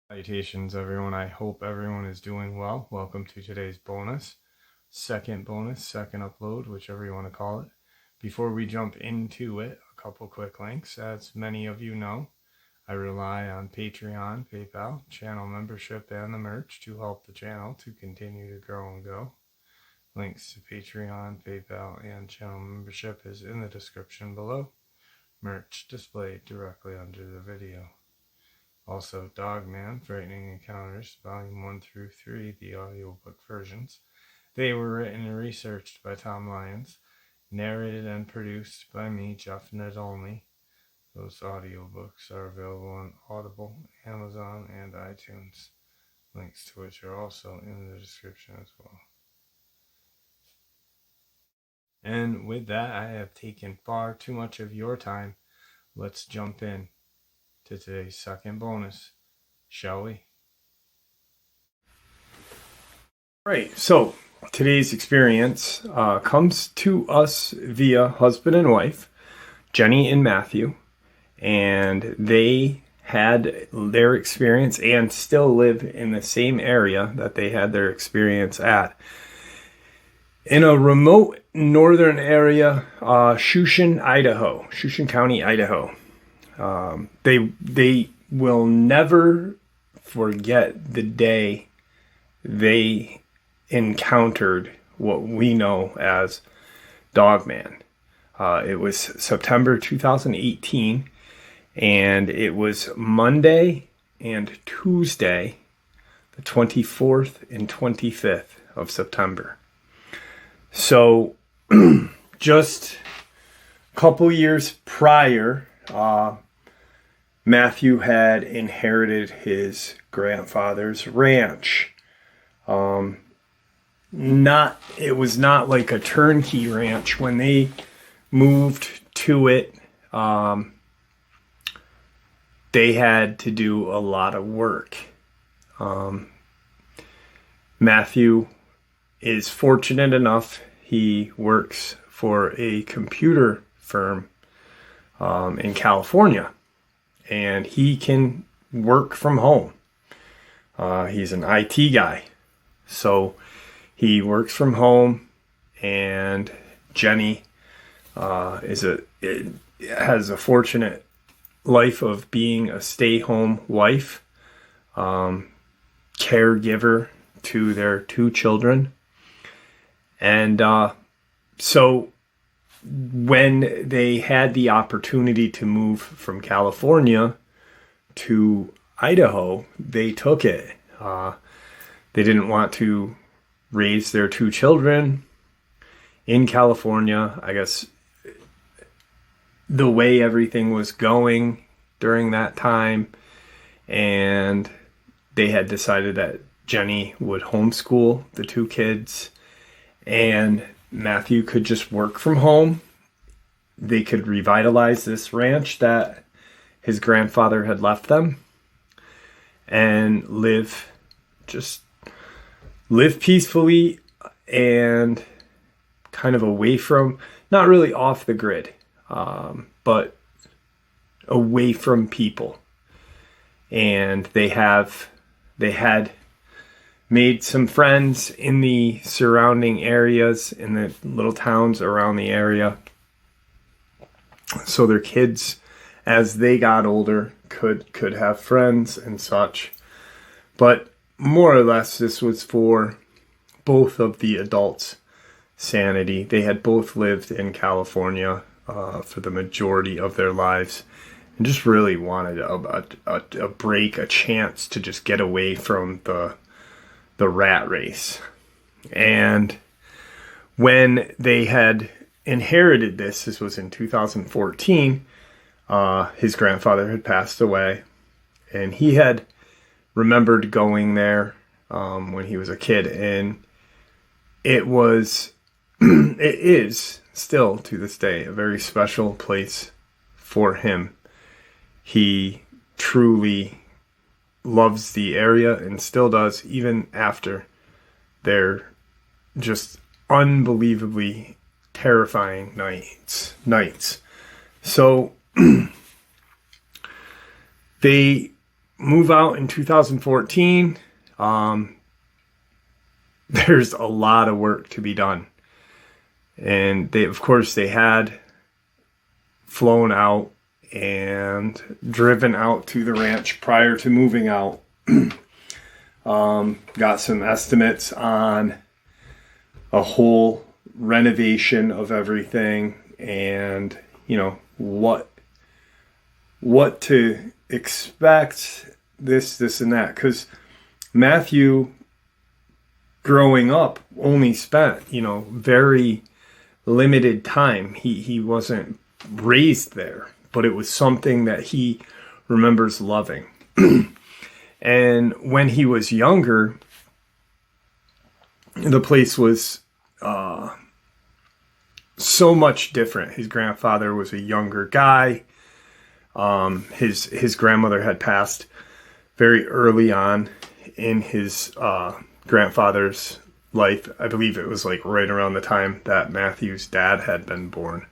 Salutations everyone, I hope everyone is doing well. Welcome to today's second upload, whichever you want to call it. Before we jump into it, a couple quick links. As many of you know, I rely on Patreon, PayPal, channel membership, and the merch to help the channel to continue to grow and go. Links to Patreon, PayPal, and channel membership is in the description below. Merch displayed directly under the video. Also, Dogman, Frightening Encounters, Volume 1 through 3, the audiobook versions. They were written and researched by Tom Lyons, narrated and produced by me, Jeff Nadolny. Those audiobooks are available on Audible, Amazon, and iTunes. Links to which are also in the description as well. And with that, I have taken far too much of your time. Let's jump in to today's second bonus, shall we? Right, so today's experience comes to us via husband and wife, Jenny and Matthew, and they had their experience and still live in the same area that they had their experience at. In a remote northern area, Shushan County, Idaho. They will never forget the day they encountered what we know as Dogman. It was September 2018, and it was Monday and Tuesday, the 24th and 25th of September. So just a couple years prior, Matthew had inherited his grandfather's ranch. It was not like a turnkey ranch. When they moved to it, they had to do a lot of work. Matthew is fortunate enough, he works for a computer firm in California, and he can work from home. He's an IT guy, so he works from home, and Jenny has a fortunate life of being a stay-home wife, caregiver to their two children. And so when they had the opportunity to move from California to Idaho, they took it. They didn't want to raise their two children in California. I guess the way everything was going during that time, and they had decided that Jenny would homeschool the two kids, and Matthew could just work from home. They could revitalize this ranch that his grandfather had left them and live peacefully and kind of away from, not really off the grid, but away from people. And they had made some friends in the surrounding areas, in the little towns around the area. So their kids, as they got older, could have friends and such. But more or less, this was for both of the adults' sanity. They had both lived in California for the majority of their lives, and just really wanted a break, a chance to just get away from the rat race. And when they had inherited this was in 2014, his grandfather had passed away, and he had remembered going there when he was a kid, and it is still to this day a very special place for him. He truly loves the area and still does, even after their just unbelievably terrifying nights. So they move out in 2014. There's a lot of work to be done. And of course, they had flown out and driven out to the ranch prior to moving out. Got some estimates on a whole renovation of everything, and what to expect, this and that, because Matthew growing up only spent very limited time. He wasn't raised there, but it was something that he remembers loving. And when he was younger, the place was so much different. His grandfather was a younger guy. His grandmother had passed very early on in his grandfather's life. I believe it was like right around the time that Matthew's dad had been born.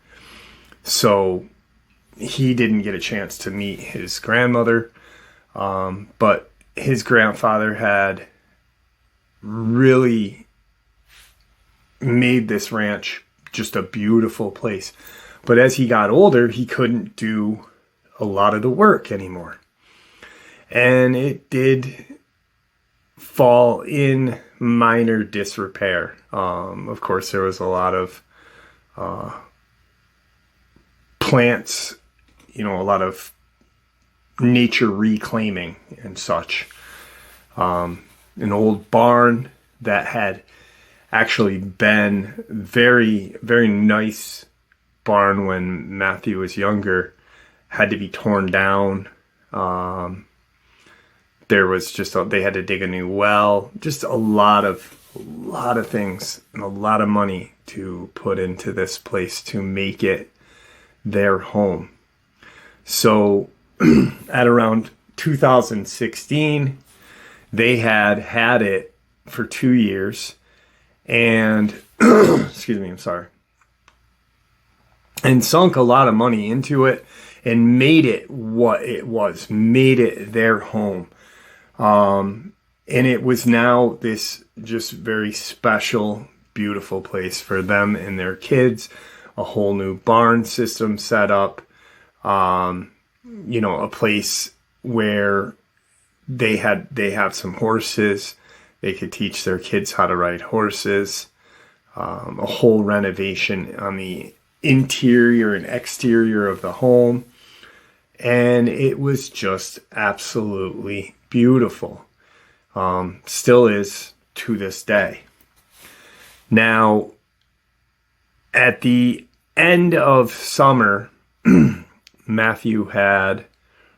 So he didn't get a chance to meet his grandmother. But his grandfather had really made this ranch just a beautiful place. But as he got older, he couldn't do a lot of the work anymore. And it did fall in minor disrepair. Of course, there was a lot of plants, a lot of nature reclaiming and such. An old barn that had actually been very, very nice barn when Matthew was younger had to be torn down. There was they had to dig a new well, just a lot of things and a lot of money to put into this place to make it their home. So at around 2016, they had it for 2 years, and excuse me, I'm sorry, and sunk a lot of money into it and made it what it was, made it their home. And it was now this just very special, beautiful place for them and their kids. A whole new barn system set up, a place where they have some horses. They could teach their kids how to ride horses. A whole renovation on the interior and exterior of the home. And it was just absolutely beautiful. Still is to this day. Now, at the end of summer, Matthew had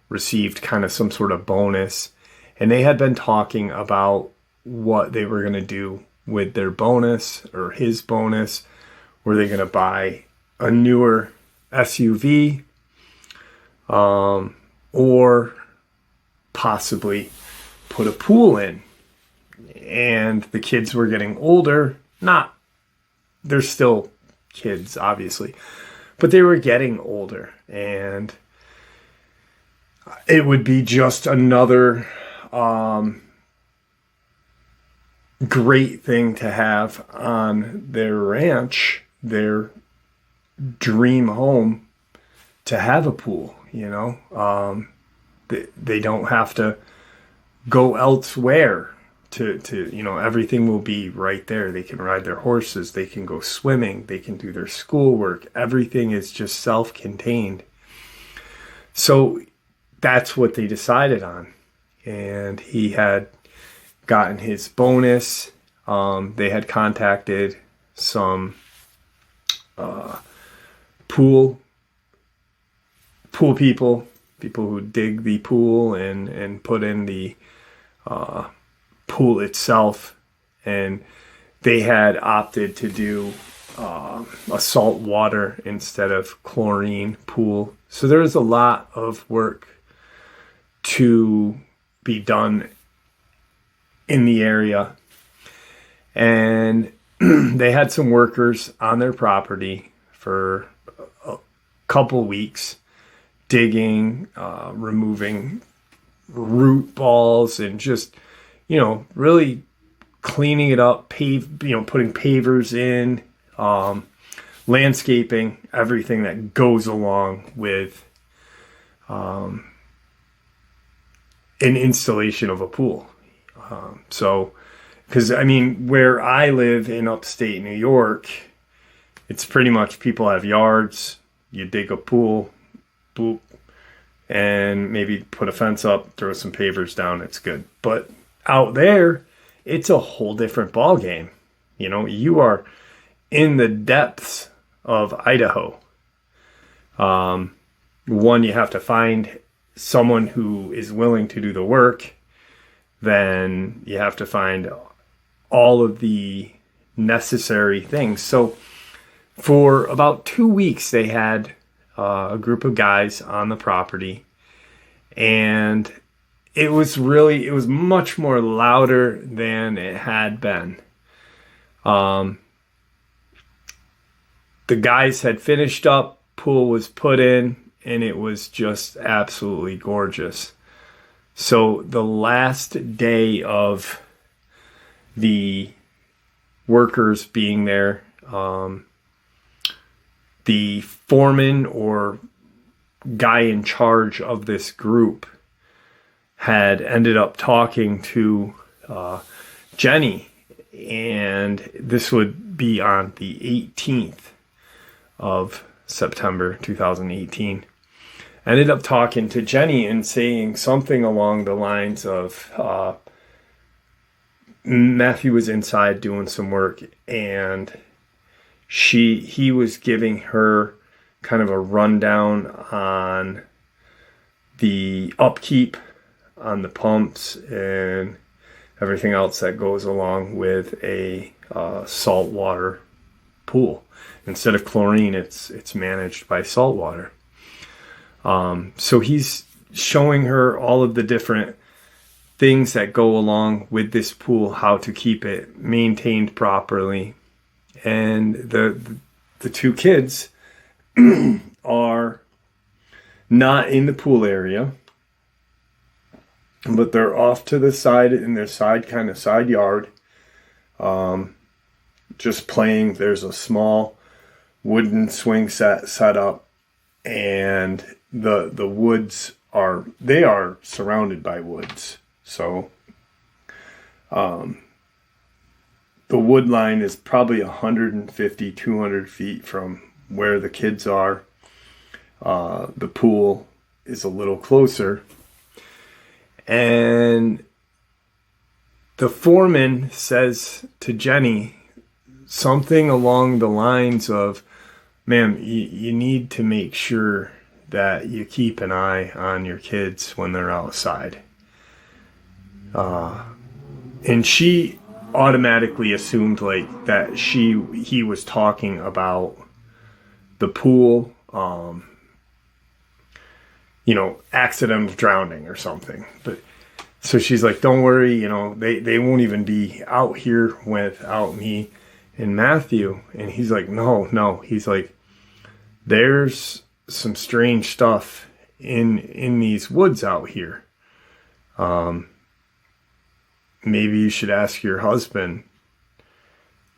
received kind of some sort of bonus, and they had been talking about what they were going to do with their bonus or his bonus. Were they going to buy a newer SUV, or possibly put a pool in? And the kids were getting older. They're still kids, obviously, but they were getting older, and it would be just another great thing to have on their ranch, their dream home, to have a pool. They don't have to go elsewhere to everything will be right there. They can ride their horses, they can go swimming, they can do their schoolwork. Everything is just self-contained. So that's what they decided on. And he had gotten his bonus. They had contacted some pool people who dig the pool and put in the pool itself, and they had opted to do a salt water instead of chlorine pool. So there's a lot of work to be done in the area. And they had some workers on their property for a couple weeks digging, removing root balls, and just, really cleaning it up, putting pavers in, landscaping, everything that goes along with an installation of a pool. Because where I live in upstate New York, it's pretty much people have yards, you dig a pool, boop, and maybe put a fence up, throw some pavers down, it's good. But out there, it's a whole different ball game. You are in the depths of Idaho. One, you have to find someone who is willing to do the work. Then you have to find all of the necessary things. So for about 2 weeks, they had a group of guys on the property, and it was much more louder than it had been. The guys had finished up, pool was put in, and it was just absolutely gorgeous. So the last day of the workers being there, the foreman or guy in charge of this group had ended up talking to Jenny, and this would be on the 18th of September 2018. Ended up talking to Jenny and saying something along the lines of, Matthew was inside doing some work, and he was giving her kind of a rundown on the upkeep on the pumps and everything else that goes along with a saltwater pool. Instead of chlorine, it's managed by saltwater. So he's showing her all of the different things that go along with this pool, how to keep it maintained properly. And the two kids are not in the pool area, but they're off to the side in their side yard, just playing. There's a small wooden swing set up, and the woods are surrounded by woods. So the wood line is probably 150, 200 feet from where the kids are. The pool is a little closer. And the foreman says to Jenny something along the lines of, "Ma'am, you need to make sure that you keep an eye on your kids when they're outside." And she automatically assumed that he was talking about the pool, accidental drowning or something. But so she's like, "Don't worry, they won't even be out here without me and Matthew." And he's like, no. He's like, "There's some strange stuff in these woods out here. Maybe you should ask your husband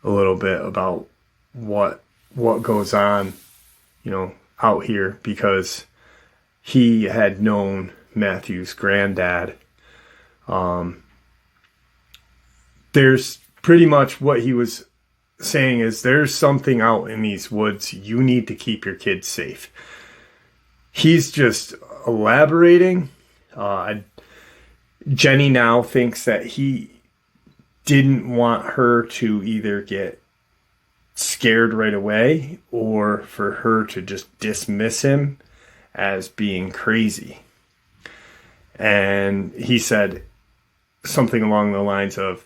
a little bit about what goes on, out here," because he had known Matthew's granddad. There's pretty much what he was saying is, there's something out in these woods. You need to keep your kids safe. He's just elaborating. Jenny now thinks that he didn't want her to either get scared right away or for her to just dismiss him as being crazy. And he said something along the lines of,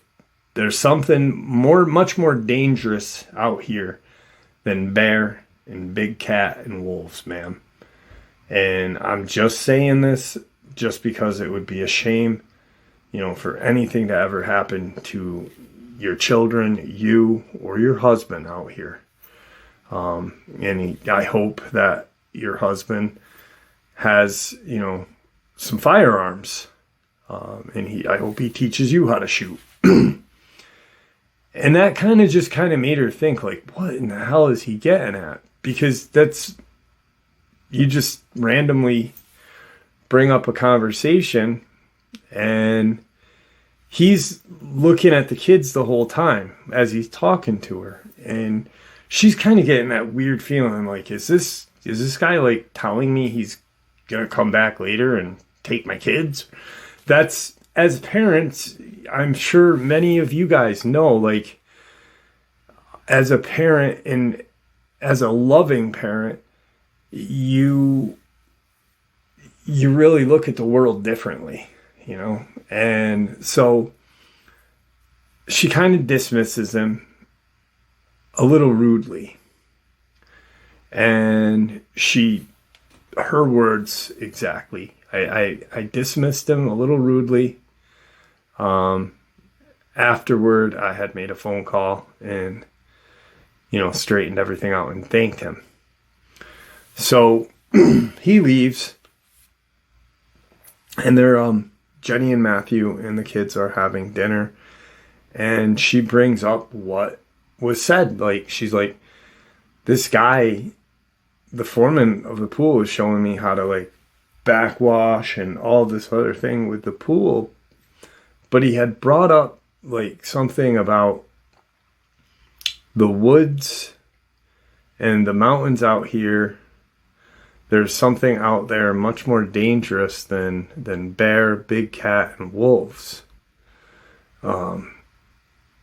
"There's something much more dangerous out here than bear and big cat and wolves, ma'am. And I'm just saying this just because it would be a shame, for anything to ever happen to your children, you, or your husband out here. And I hope that your husband has, some firearms. And I hope he teaches you how to shoot. And that kind of made her think, like, what in the hell is he getting at? Because you just randomly bring up a conversation and he's looking at the kids the whole time as he's talking to her. And she's kind of getting that weird feeling, like, is this guy like telling me he's going to come back later and take my kids? That's, as parents, I'm sure many of you guys know, like, as a parent and as a loving parent, you really look at the world differently, And so she kind of dismisses him a little rudely. And her words exactly, I dismissed him a little rudely. Afterward, I had made a phone call and, straightened everything out and thanked him. So he leaves, and they're, Jenny and Matthew and the kids are having dinner, and she brings up what was said. Like, she's like, this guy, the foreman of the pool, is showing me how to, like, backwash and all this other thing with the pool. But he had brought up, like, something about the woods and the mountains out here. There's something out there much more dangerous than bear, big cat, and wolves. And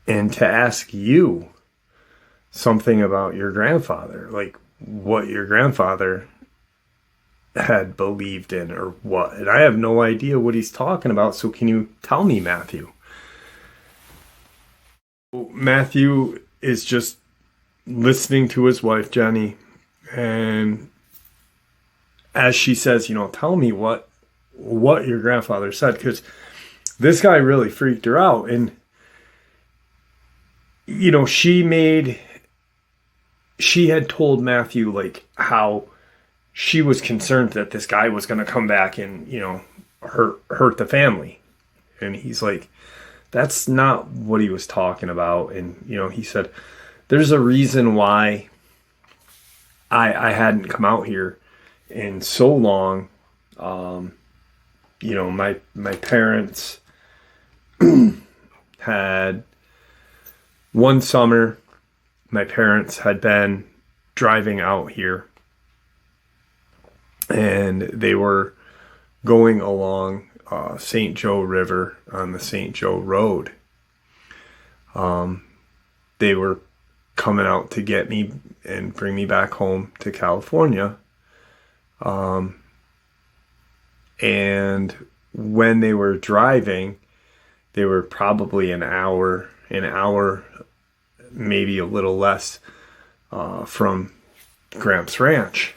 to ask you something about your grandfather, like what your grandfather had believed in or what. And I have no idea what he's talking about, so can you tell me, Matthew? Matthew is just listening to his wife, Jenny, and as she says, tell me what your grandfather said, because this guy really freaked her out. And, she had told Matthew, like, how she was concerned that this guy was going to come back and, hurt the family. And he's like, that's not what he was talking about. And, he said, there's a reason why I hadn't come out here in so long. My parents had one summer, my parents had been driving out here, and they were going along St. Joe River on the St. Joe Road. They were coming out to get me and bring me back home to California. And when they were driving, they were probably an hour, maybe a little less, from Gramps Ranch.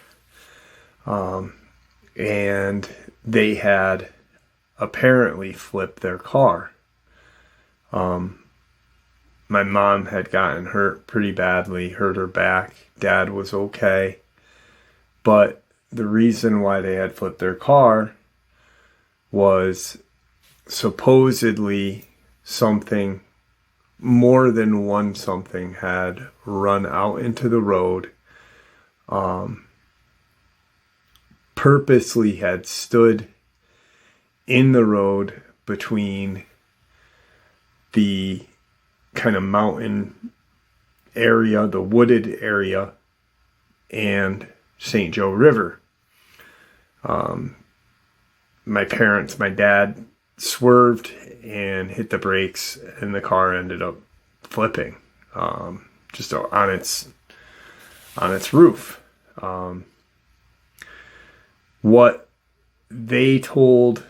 And they had apparently flipped their car. My mom had gotten hurt pretty badly, hurt her back. Dad was okay. But the reason why they had flipped their car was supposedly something, more than one something, had run out into the road, purposely had stood in the road between the kind of mountain area, the wooded area, and St. Joe River. My dad swerved and hit the brakes, and the car ended up flipping, just on its roof. What they told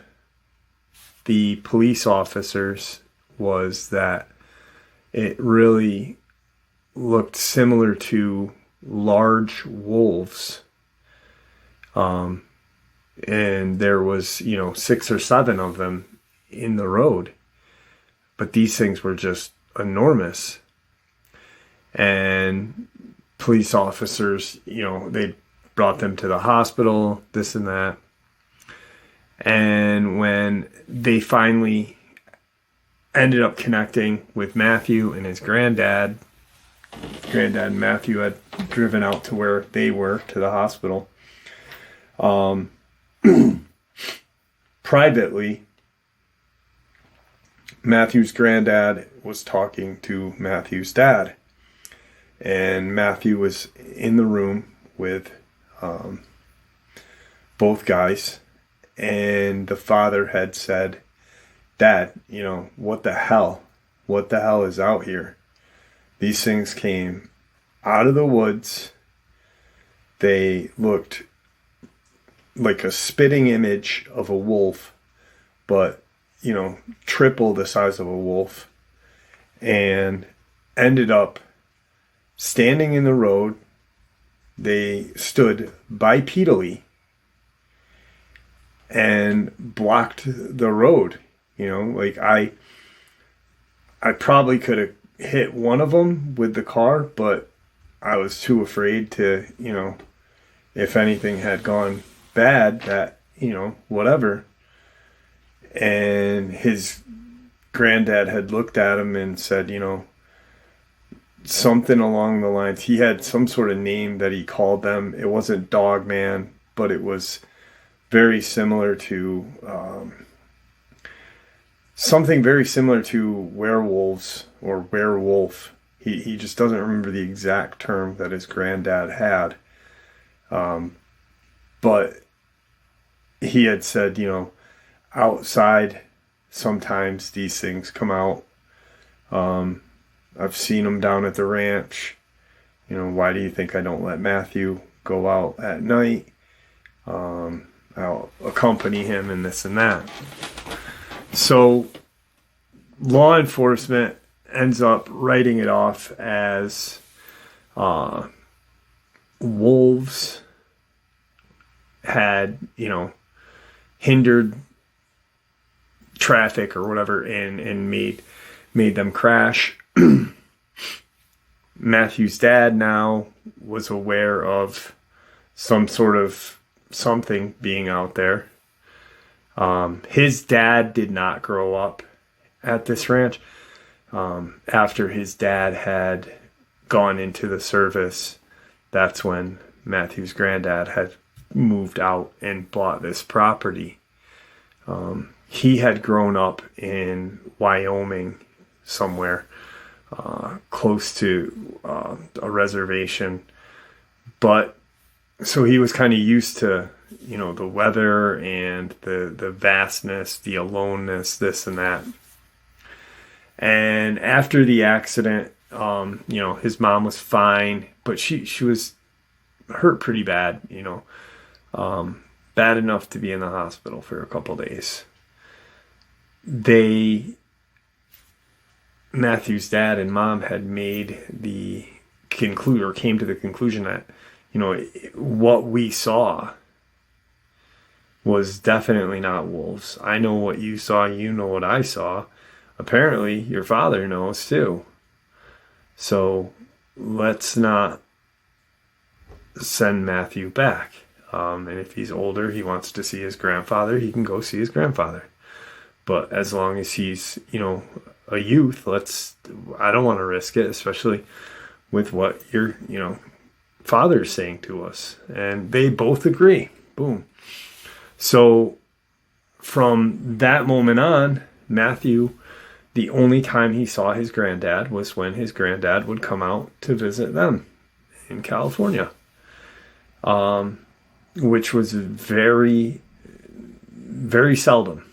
the police officers was that it really looked similar to large wolves. And there was, 6 or 7 of them in the road. But these things were just enormous. And police officers, they brought them to the hospital, this and that. And when they finally ended up connecting with Matthew and his granddad and Matthew had driven out to where they were, to the hospital. Privately, Matthew's granddad was talking to Matthew's dad. And Matthew was in the room with both guys. And the father had said, "Dad, what the hell? What the hell is out here? These things came out of the woods. They looked like a spitting image of a wolf, but, triple the size of a wolf, and ended up standing in the road. They stood bipedally and blocked the road. I probably could have hit one of them with the car, but I was too afraid to, if anything had gone bad, that, whatever." And his granddad had looked at him and said, something along the lines, he had some sort of name that he called them. It wasn't Dogman, but it was very similar to something very similar to werewolves or werewolf. He just doesn't remember the exact term that his granddad had. But he had said, outside, sometimes these things come out. I've seen them down at the ranch. Why do you think I don't let Matthew go out at night? I'll accompany him and this and that. So law enforcement ends up writing it off as wolves had, hindered traffic or whatever and made them crash. Matthew's dad now was aware of some sort of something being out there. His dad did not grow up at this ranch. After his dad had gone into the service, that's when Matthew's granddad had moved out and bought this property. He had grown up in Wyoming somewhere, close to a reservation. But so he was kind of used to, the weather and the vastness, the aloneness, this and that. And after the accident, his mom was fine, but she was hurt pretty bad, bad enough to be in the hospital for a couple days. Matthew's dad and mom had made came to the conclusion that, what we saw was definitely not wolves. I know what you saw, you know what I saw. Apparently, your father knows too. So let's not send Matthew back. And if he's older, he wants to see his grandfather, he can go see his grandfather. But as long as he's, a youth, I don't want to risk it, especially with what your, father's saying to us. And they both agree. Boom. So from that moment on, Matthew, the only time he saw his granddad was when his granddad would come out to visit them in California, which was very, very seldom.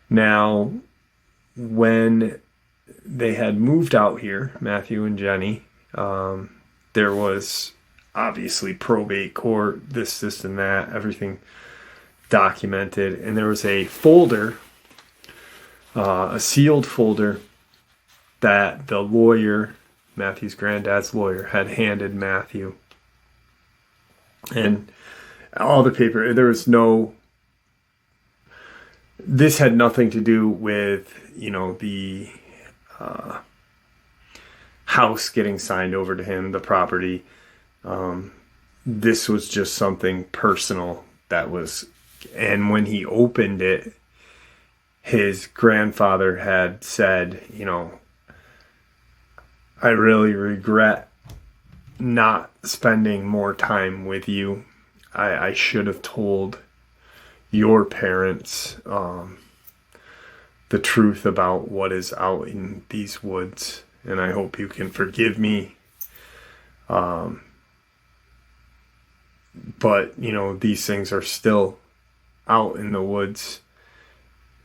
Now, when they had moved out here, Matthew and Jenny, there was obviously probate court, this and that, everything documented. And there was a folder, a sealed folder that the lawyer, Matthew's granddad's lawyer, had handed Matthew. And all the paper, this had nothing to do with, the house getting signed over to him, the property. This was just something personal and when he opened it, his grandfather had said, I really regret not spending more time with you. I should have told your parents the truth about what is out in these woods, and I hope you can forgive me. But these things are still out in the woods,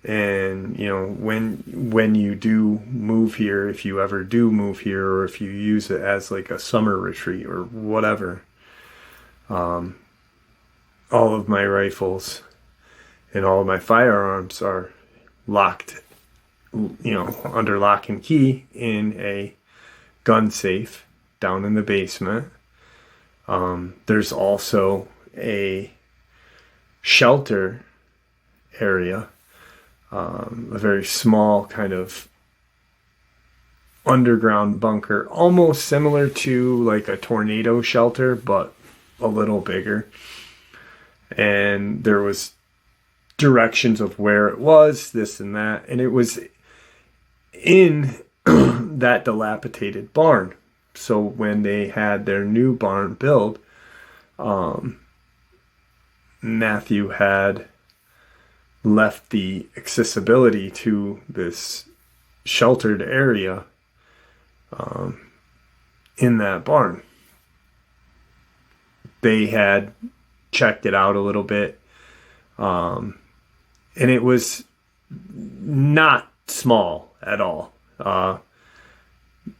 and when you do move here, if you ever do move here, or if you use it as like a summer retreat or whatever, all of my rifles and all of my firearms are locked, under lock and key in a gun safe down in the basement. There's also a shelter area, a very small kind of underground bunker, almost similar to like a tornado shelter, but a little bigger. And there was directions of where it was, this and that, and it was in that dilapidated barn. So when they had their new barn built, Matthew had left the accessibility to this sheltered area in that barn. They had checked it out a little bit, and it was not small at all.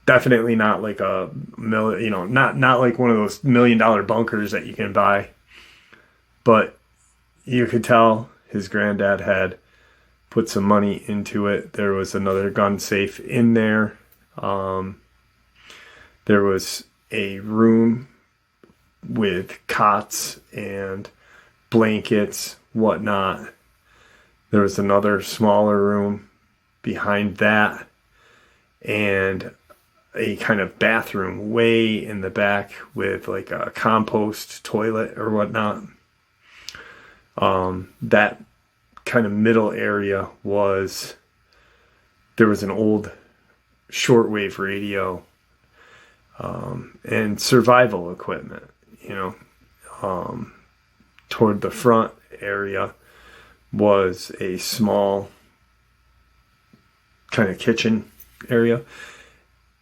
Definitely not like not like one of those $1 million bunkers that you can buy. But you could tell his granddad had put some money into it. There was another gun safe in there. There was a room with cots and blankets, whatnot. There was another smaller room behind that, and a kind of bathroom way in the back with like a compost toilet or whatnot. That kind of middle area there was an old shortwave radio, and survival equipment, toward the front area was a small kind of kitchen area.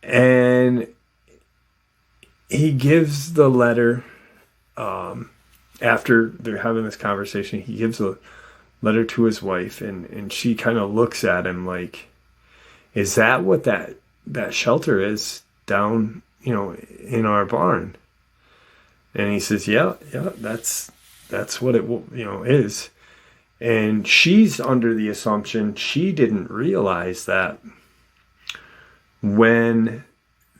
And he gives the letter, after they're having this conversation, he gives a letter to his wife, and she kind of looks at him like, is that what that shelter is down, in our barn? And he says, yeah, that's what it, is. And she's under the assumption she didn't realize that when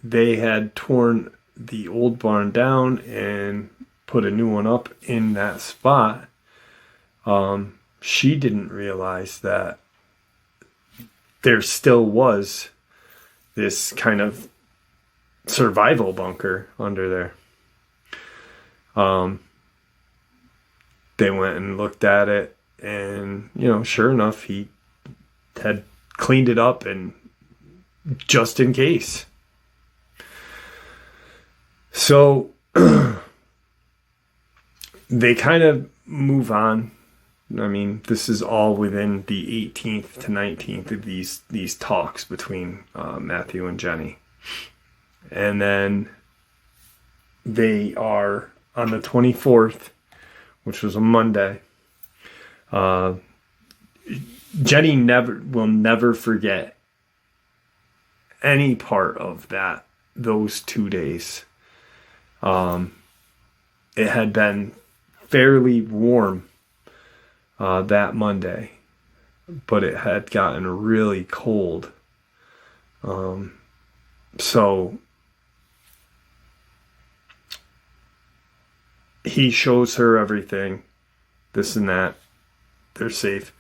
they had torn the old barn down and put a new one up in that spot, she didn't realize that there still was this kind of survival bunker under there. They went and looked at it, and sure enough, he had cleaned it up, and just in case. So they kind of move on. I mean, this is all within the 18th to 19th of these talks between Matthew and Jenny. And then they are on the 24th, which was a Monday. Jenny will never forget any part of those 2 days. It had been fairly warm that Monday, but it had gotten really cold. So he shows her everything, this and that. They're safe.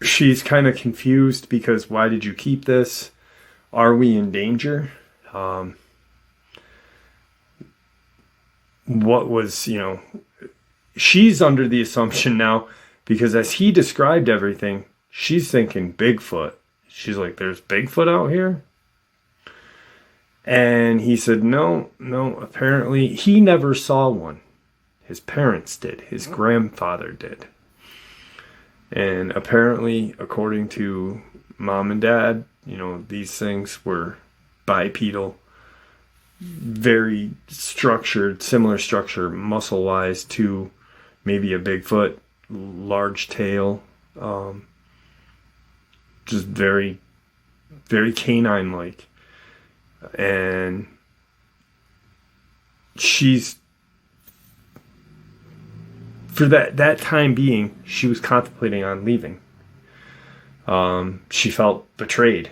she's kind of confused because why did you keep this? Are we in danger? What was, she's under the assumption now, because as he described everything, she's thinking Bigfoot. She's like, there's Bigfoot out here? And he said, no, apparently he never saw one. His parents did. His grandfather did. And apparently, according to mom and dad, these things were bipedal, very structured, similar structure, muscle-wise to maybe a Bigfoot, large tail, just very, very canine-like. And she's, for that time being, she was contemplating on leaving. She felt betrayed.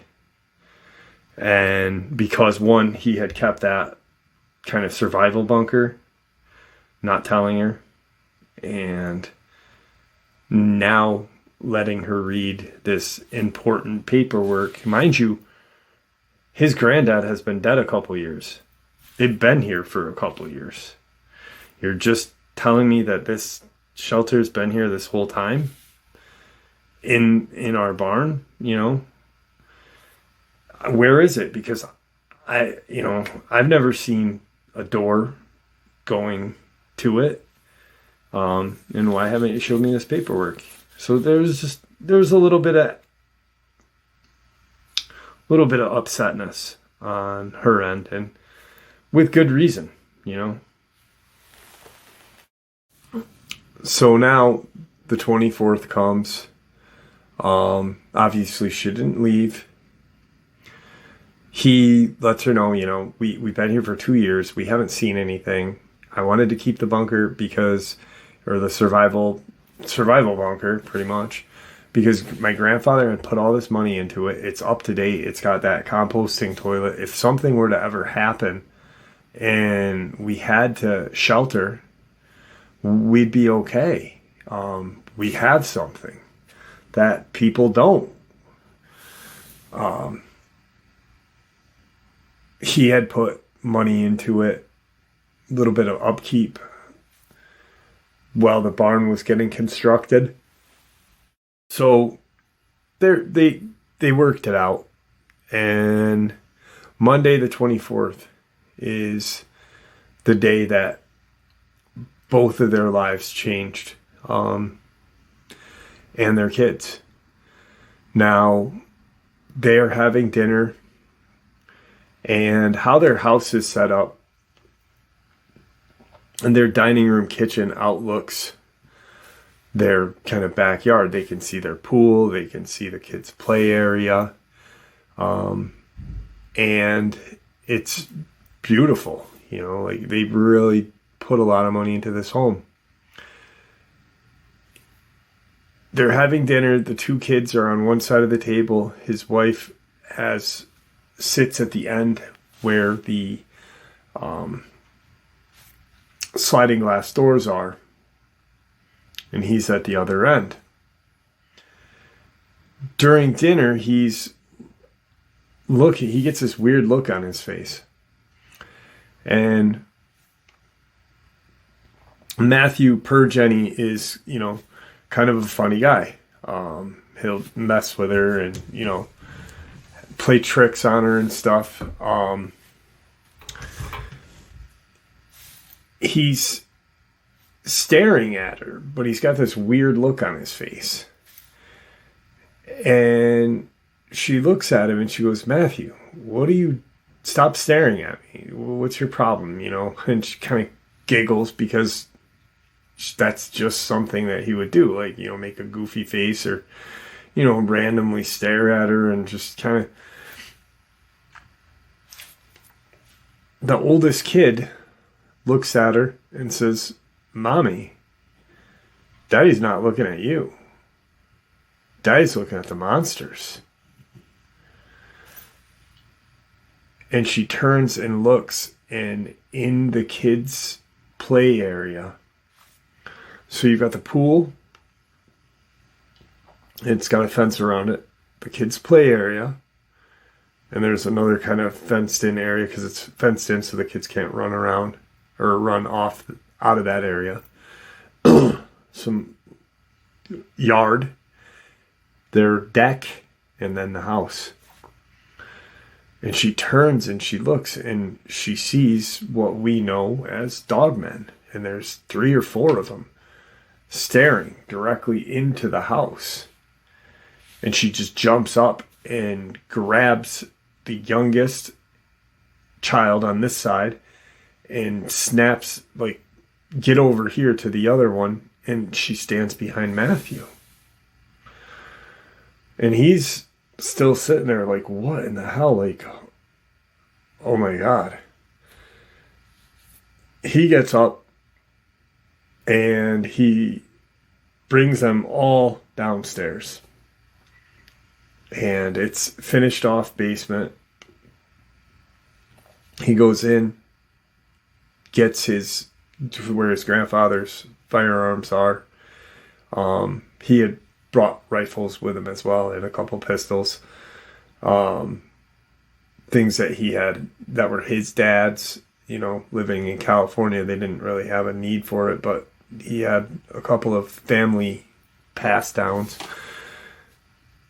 And because, one, he had kept that kind of survival bunker, not telling her, and now letting her read this important paperwork. Mind you, his granddad has been dead a couple years. They've been here for a couple years. You're just telling me that this shelter's been here this whole time? In our barn, Where is it? Because I've never seen a door going to it. And why haven't you showed me this paperwork? So there's a little bit of upsetness on her end, and with good reason, So now the 24th comes. Obviously she didn't leave. He lets her know, we've been here for 2 years. We haven't seen anything. I wanted to keep the bunker or the survival bunker, pretty much, because my grandfather had put all this money into it. It's up to date. It's got that composting toilet. If something were to ever happen and we had to shelter, we'd be okay. We have something that people don't. He had put money into it, a little bit of upkeep while the barn was getting constructed. So they worked it out. And Monday the 24th is the day that both of their lives changed, and their kids. Now, they are having dinner, and how their house is set up, and their dining room kitchen outlooks their kind of backyard. They can see their pool, they can see the kids' play area, and it's beautiful. They really put a lot of money into this home. They're having dinner. The two kids are on one side of the table. His wife sits at the end where the sliding glass doors are, and he's at the other end. During dinner, he gets this weird look on his face. And Matthew, per Jenny, is, kind of a funny guy. He'll mess with her and, play tricks on her and stuff. He's staring at her, but he's got this weird look on his face. And she looks at him and she goes, Matthew, stop staring at me. What's your problem? And she kind of giggles because that's just something that he would do. Make a goofy face or, randomly stare at her and just kind of. The oldest kid looks at her and says, Mommy, Daddy's not looking at you. Daddy's looking at the monsters. And she turns and looks, and in the kids' play area, so you've got the pool, It's got a fence around it. The kids' play area. And there's another kind of fenced in area because it's fenced in so the kids can't run around or run off out of that area. Some yard, their deck, and then the house. And she turns and she looks and she sees what we know as dogmen. And there's 3 or 4 of them staring directly into the house. And she just jumps up and grabs the youngest child on this side and snaps, like, get over here to the other one. And she stands behind Matthew. And he's still sitting there like, what in the hell? Like, oh my God. He gets up and he brings them all downstairs. And it's finished off basement. He goes in, gets where his grandfather's firearms are. He had brought rifles with him as well and a couple pistols. Things that he had that were his dad's, living in California. They didn't really have a need for it, but he had a couple of family pass downs.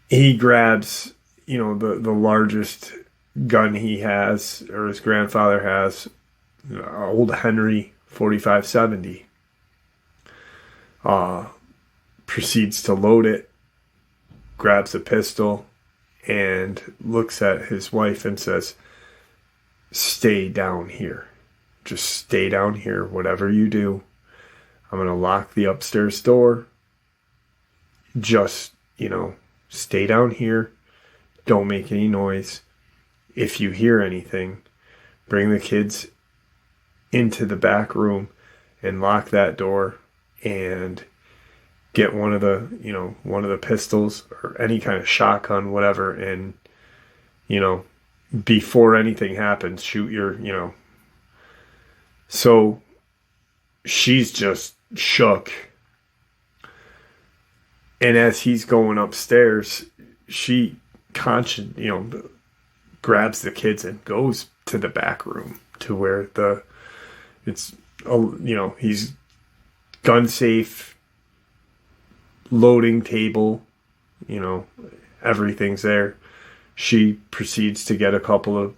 He grabs, the largest gun he has, or his grandfather has, old Henry 4570. Proceeds to load it, grabs a pistol, and looks at his wife and says, stay down here. Just stay down here, whatever you do. I'm going to lock the upstairs door. Just, stay down here. Don't make any noise. If you hear anything, bring the kids into the back room and lock that door and get one of the pistols or any kind of shotgun, whatever. And, before anything happens, shoot your, So she's just shook. And as he's going upstairs, she grabs the kids and goes to the back room to where he's gun safe, loading table, everything's there. She proceeds to get a couple of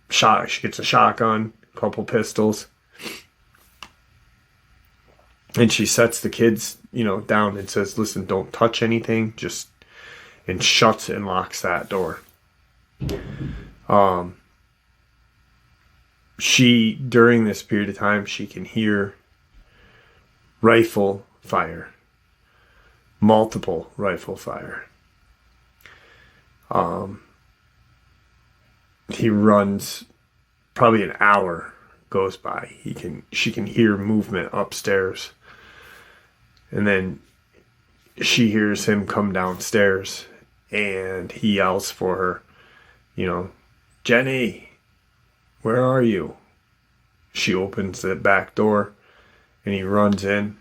shots. She gets a shotgun, a couple pistols. And she sets the kids, down and says, listen, don't touch anything. And shuts and locks that door. She, during this period of time, she can hear rifle fire. Multiple rifle fire. He runs, probably an hour goes by. She can hear movement upstairs. And then she hears him come downstairs and he yells for her, Jenny, where are you? She opens the back door and he runs in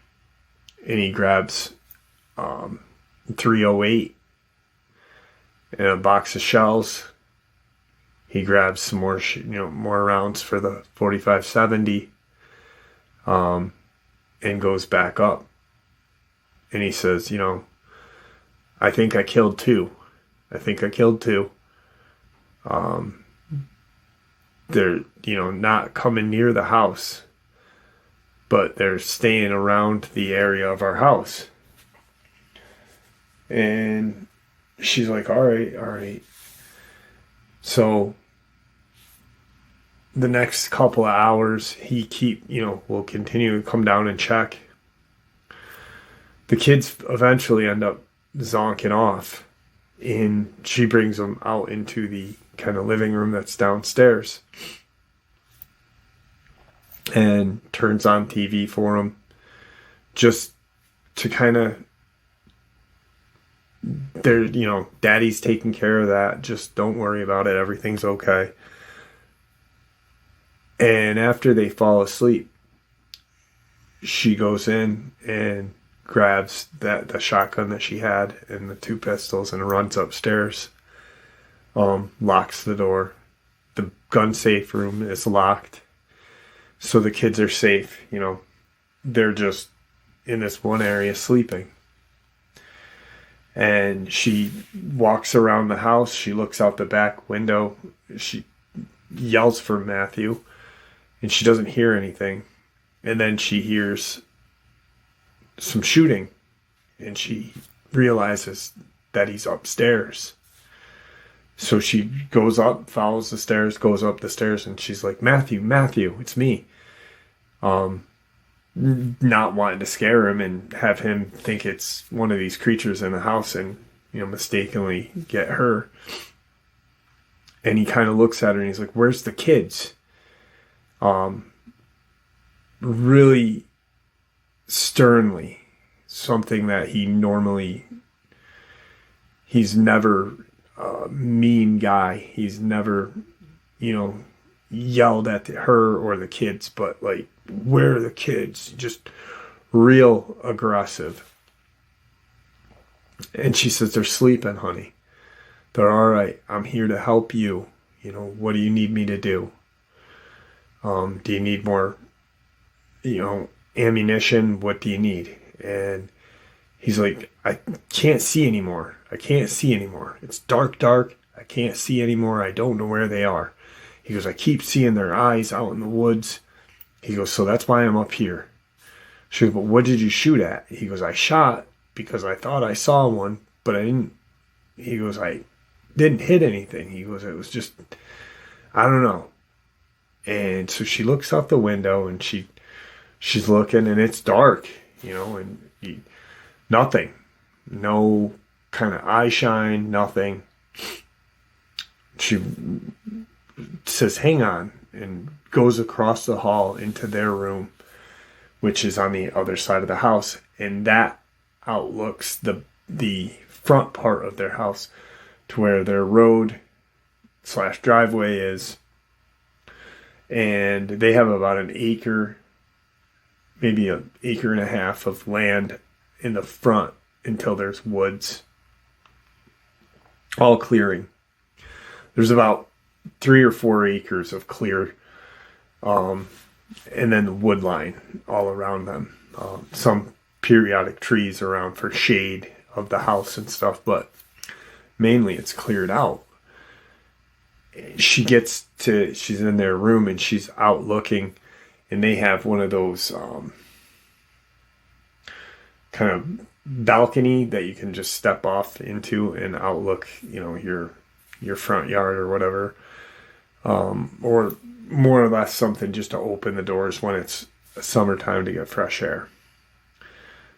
and he grabs 308 and a box of shells. He grabs some more, more rounds for the 4570, and goes back up. And he says, I think I killed 2. They're, not coming near the house, but they're staying around the area of our house. And she's like, all right. So the next couple of hours, will continue to come down and check. The kids eventually end up zonking off, and she brings them out into the kind of living room that's downstairs and turns on TV for them just to kind of, daddy's taking care of that. Just don't worry about it. Everything's okay. And after they fall asleep, she goes in and grabs the shotgun that she had and the 2 pistols and runs upstairs. Locks the door. The gun safe room is locked. So the kids are safe, you know. They're just in this one area sleeping. And she walks around the house. She looks out the back window. She yells for Matthew. And she doesn't hear anything. And then she hears some shooting. And she realizes that he's upstairs. So she goes up, follows the stairs, goes up the stairs, and she's like, Matthew, it's me. Not wanting to scare him and have him think it's one of these creatures in the house and, you know, mistakenly get her. And he kind of looks at her and he's like, where's the kids? Really sternly, something that he's never a mean guy. He's never, you know, yelled at her or the kids, but like, where are the kids? Just real aggressive. And she says, they're sleeping, honey. They're all right. I'm here to help you. You know, what do you need me to do? Do you need more, you know, ammunition? What do you need? And he's like, I can't see anymore. It's dark. I can't see anymore. I don't know where they are. He goes, I keep seeing their eyes out in the woods. He goes, so that's why I'm up here. She goes, but what did you shoot at? He goes, I shot because I thought I saw one, but I didn't. He goes, I didn't hit anything. He goes, it was just, I don't know. And so she looks out the window and she's looking and it's dark, you know, and nothing. No kind of eye shine, nothing. She says, hang on, and goes across the hall into their room, which is on the other side of the house. And that outlooks the front part of their house to where their road / driveway is. And they have about an acre, maybe an acre and a half of land in the front until there's woods. All clearing. There's about 3 or 4 acres of clear, and then the wood line all around them. Some periodic trees around for shade of the house and stuff, but mainly it's cleared out. She's in their room and she's out looking, and they have one of those kind of balcony that you can just step off into and outlook, you know, your front yard or whatever, or more or less something just to open the doors when it's summertime to get fresh air.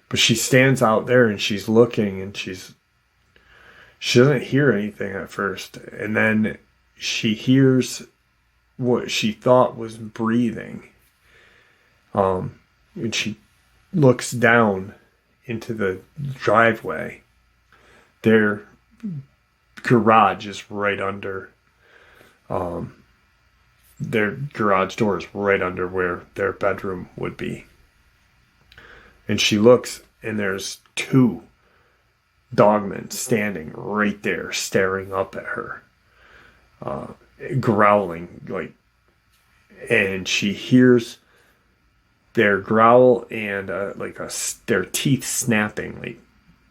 But she stands out there and she's looking and she doesn't hear anything at first, and then she hears what she thought was breathing, and she looks down into the driveway. Their garage is right under, their garage door is right under where their bedroom would be. And she looks, and there's 2 dogmen standing right there, staring up at her, growling, like, and she hears their growl and their teeth snapping, like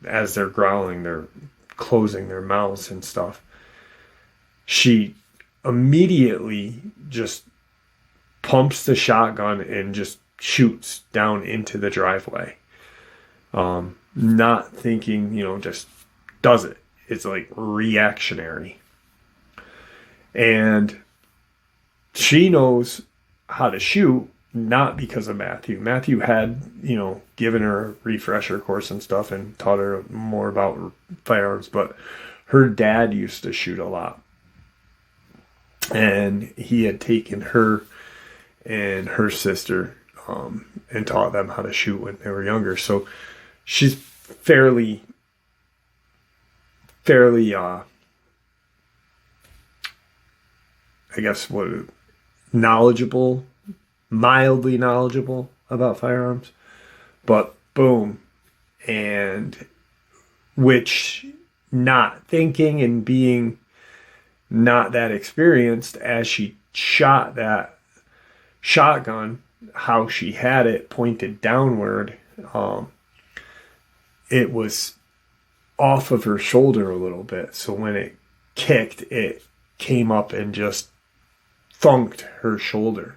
as they're growling, they're closing their mouths and stuff. She immediately just pumps the shotgun and just shoots down into the driveway. Not thinking, you know, just does it. It's like reactionary. And she knows how to shoot, not because of Matthew. Matthew had, you know, given her a refresher course and stuff and taught her more about firearms, but her dad used to shoot a lot. And he had taken her and her sister and taught them how to shoot when they were younger. So she's fairly I guess mildly knowledgeable about firearms. But boom, and which, not thinking and being not that experienced, as she shot that shotgun, how she had it pointed downward, it was off of her shoulder a little bit. So when it kicked, it came up and just thunked her shoulder.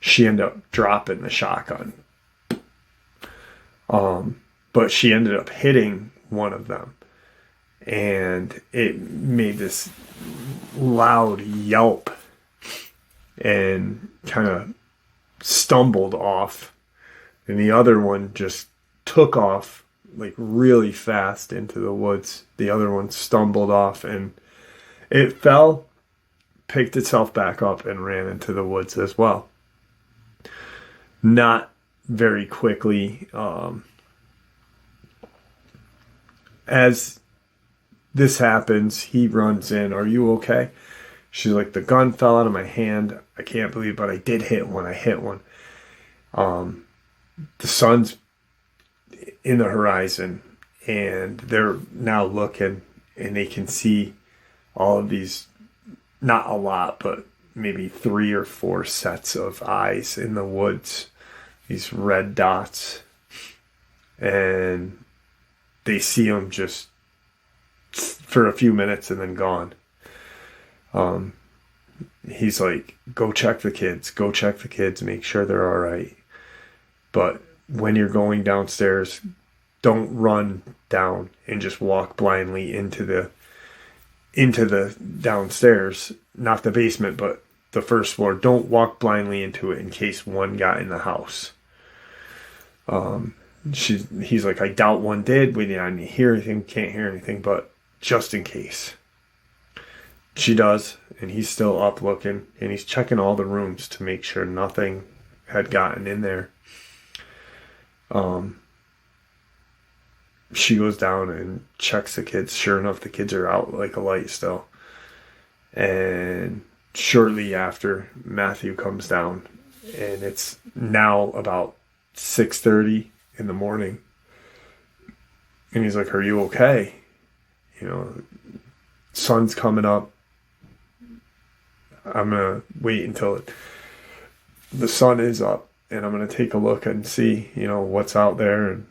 She ended up dropping the shotgun. But she ended up hitting one of them. And it made this loud yelp and kind of stumbled off. And the other one just took off like really fast into the woods. The other one stumbled off and it fell, picked itself back up, and ran into the woods as well. Not very quickly. As this happens, he runs in. "Are you okay?" She's like, "The gun fell out of my hand. I can't believe it, but I did hit one. I hit one." The sun's in the horizon, and they're now looking, and they can see all of these, not a lot, but maybe 3 or 4 sets of eyes in the woods, these red dots, and they see them just for a few minutes and then gone. He's like, "Go check the kids. Go check the kids. Make sure they're all right. But when you're going downstairs, don't run down and just walk blindly into the downstairs, not the basement, but the first floor. Don't walk blindly into it in case one got in the house." He's like, "I doubt one did. We didn't hear anything, can't hear anything, but just in case." She does, and he's still up looking, and he's checking all the rooms to make sure nothing had gotten in there. She goes down and checks the kids. Sure enough, the kids are out like a light still. And shortly after, Matthew comes down, and it's now about 6:30 in the morning. And he's like, "Are you okay? You know, sun's coming up. I'm going to wait until the sun is up, and I'm going to take a look and see, what's out there, and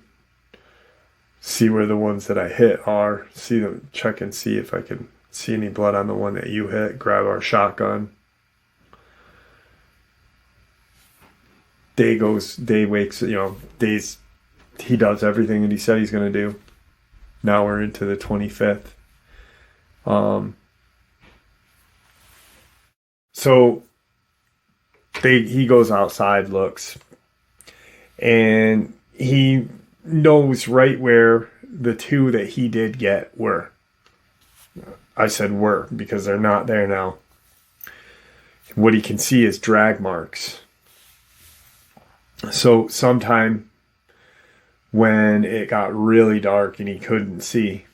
see where the ones that I hit are. Check and see if I can see any blood on the one that you hit. Grab our shotgun." Day wakes, he does everything that he said he's going to do. Now we're into the 25th. So he goes outside, looks, and he knows right where the 2 that he did get were. I said were because they're not there now. What he can see is drag marks. So sometime when it got really dark and he couldn't see,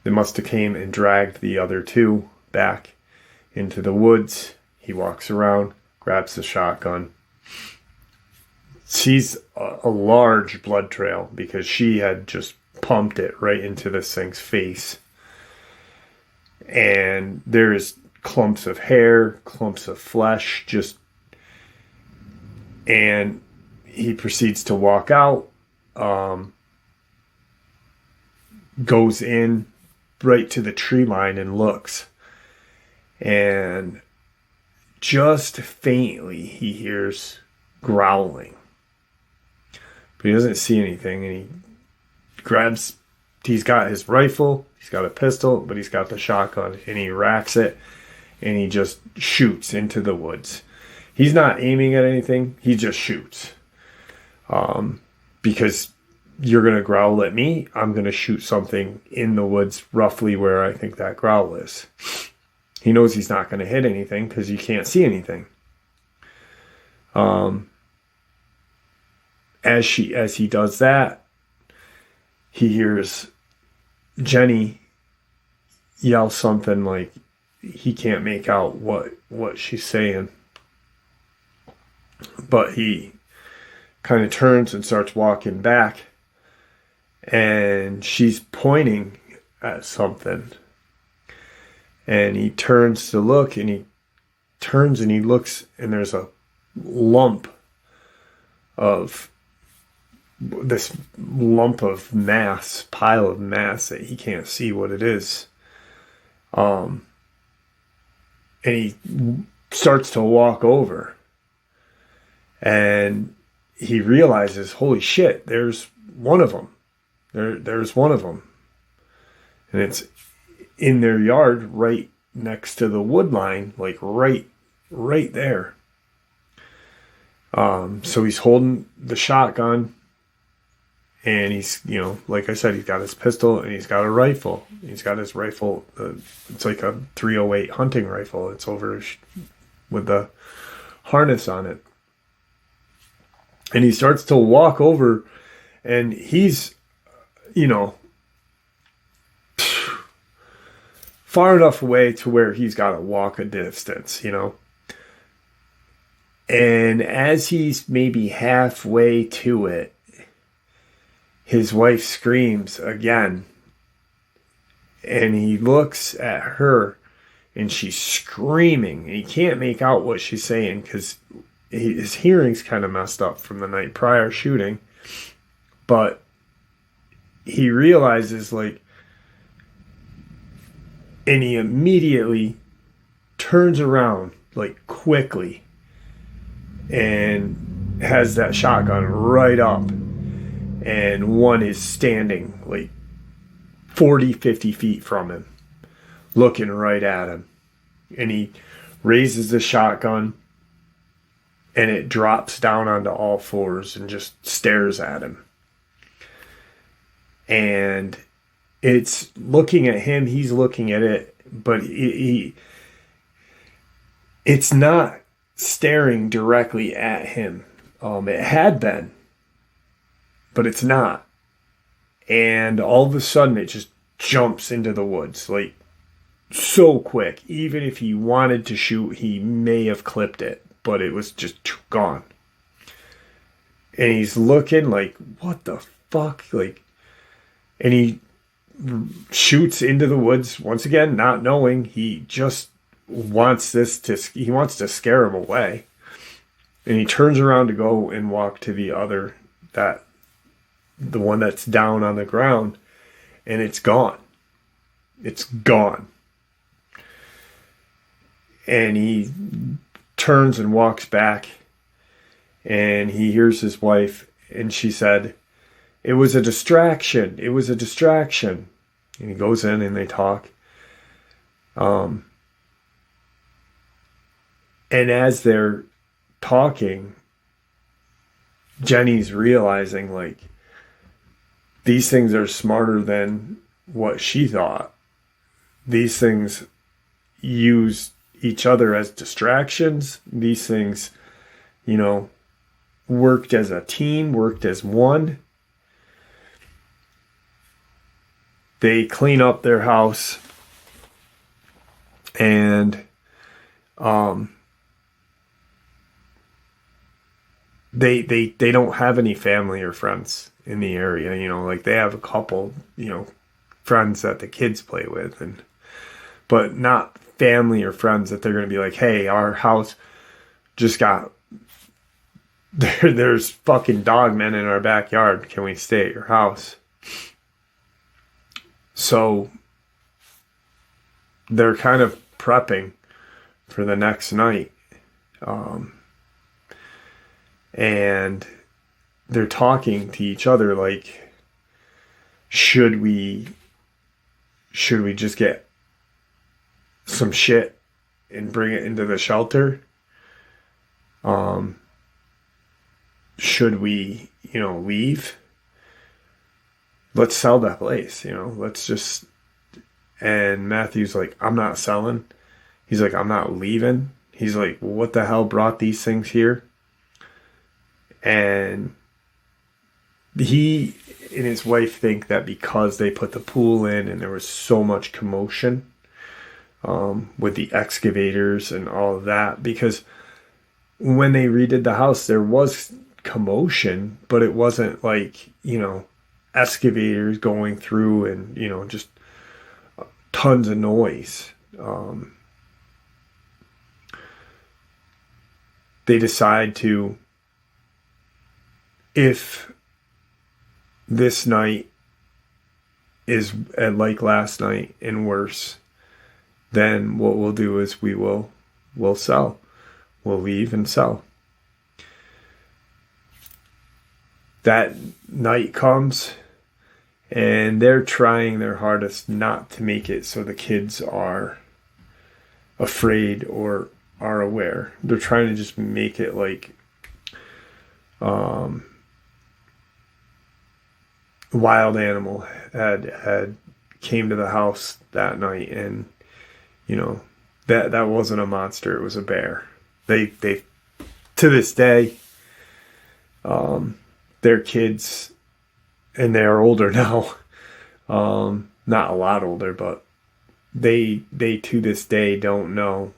they must have came and dragged the other 2 back into the woods. He walks around, grabs the shotgun, sees a large blood trail because she had just pumped it right into this thing's face. And there's clumps of hair, clumps of flesh, and he proceeds to walk out, goes in right to the tree line and looks. And just faintly he hears growling. But he doesn't see anything, and he's got his rifle, he's got a pistol, but he's got the shotgun, and he racks it, and he just shoots into the woods. He's not aiming at anything, he just shoots. Because you're going to growl at me, I'm going to shoot something in the woods roughly where I think that growl is. He knows he's not going to hit anything because you can't see anything. As he does that, he hears Jenny yell something like he can't make out what she's saying. But he kind of turns and starts walking back. and she's pointing at something. And he turns to look, and he turns and he looks, and there's a lump of mass, pile of mass that he can't see what it is. And he starts to walk over, and he realizes, holy shit, there's one of them. There's one of them. And it's in their yard right next to the wood line, like right there. So he's holding the shotgun, and he's, like I said, he's got his pistol and he's got a rifle. He's got his rifle. It's like a 308 hunting rifle. It's over with the harness on it. And he starts to walk over, and he's, far enough away to where he's got to walk a distance, And as he's maybe halfway to it, his wife screams again. And he looks at her, and she's screaming. And he can't make out what she's saying because his hearing's kind of messed up from the night prior shooting. But he realizes, and he immediately turns around, quickly, and has that shotgun right up. And one is standing 40, 50 feet from him, looking right at him. And he raises the shotgun, and it drops down onto all fours and just stares at him. And it's looking at him, he's looking at it, but it's not staring directly at him. It had been, but it's not. And all of a sudden it just jumps into the woods, so quick. Even if he wanted to shoot, he may have clipped it, but it was just gone. And he's looking what the fuck? And he shoots into the woods once again, not knowing. He just wants to scare him away. And he turns around to go and walk to the one that's down on the ground, and it's gone. It's gone. And he turns and walks back, and he hears his wife, and she said, "It was a distraction. It was a distraction." And he goes in and they talk. And as they're talking, Jenny's realizing these things are smarter than what she thought. These things use each other as distractions. These things, worked as a team, worked as one. They clean up their house, and they don't have any family or friends in the area. They have a couple, friends that the kids play with, but not family or friends that they're going to be like, "Hey, our house just got there's fucking dogmen in our backyard. Can we stay at your house?" So they're kind of prepping for the next night. And they're talking to each other should we just get some shit and bring it into the shelter? Should we, leave? Let's sell that place, let's just. And Matthew's like, "I'm not selling." He's like, "I'm not leaving." He's like, "Well, what the hell brought these things here?" And he and his wife think that because they put the pool in and there was so much commotion with the excavators and all of that, because when they redid the house, there was commotion, but it wasn't excavators going through, and just tons of noise. They decide to, if this night is like last night and worse, then what we'll do is we'll sell. We'll leave and sell. That night comes, and they're trying their hardest not to make it so the kids are afraid or are aware. They're trying to just make it like wild animal had came to the house that night, and that wasn't a monster, it was a bear. They to this day, their kids, and they are older now, not a lot older, but they to this day don't know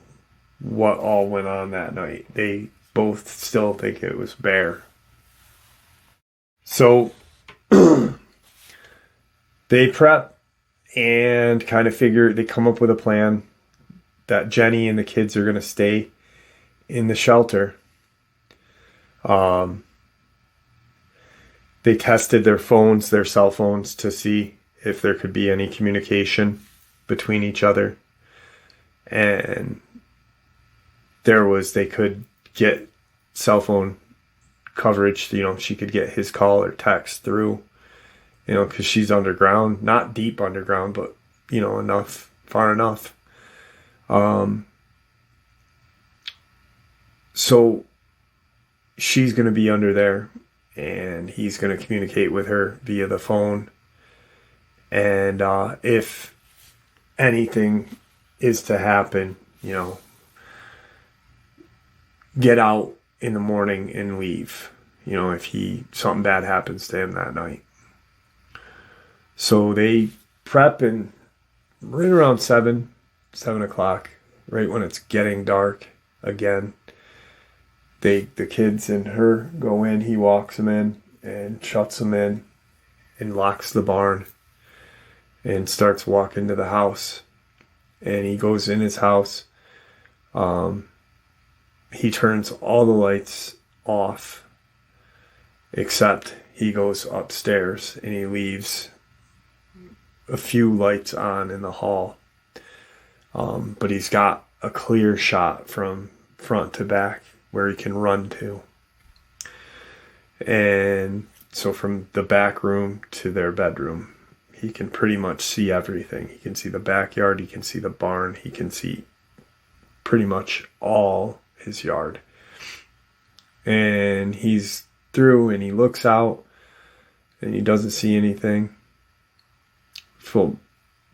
what all went on that night. They both still think it was bear. So they prep and kind of figure, they come up with a plan that Jenny and the kids are going to stay in the shelter. They tested their cell phones, to see if there could be any communication between each other. And they could get cell phone coverage. She could get his call or text through, because she's underground, not deep underground, but, far enough. So she's going to be under there, and he's going to communicate with her via the phone. And if anything is to happen, get out in the morning and leave, if something bad happens to him that night. So they prep, and right around 7 o'clock, right when it's getting dark again, the kids and her go in. He walks them in and shuts them in and locks the barn and starts walking to the house. And he goes in his house. He turns all the lights off, except he goes upstairs and he leaves a few lights on in the hall. But he's got a clear shot from front to back where he can run to. And so from the back room to their bedroom, he can pretty much see everything. He can see the backyard, he can see the barn, he can see pretty much all his yard. And he's through, and he looks out, and he doesn't see anything. So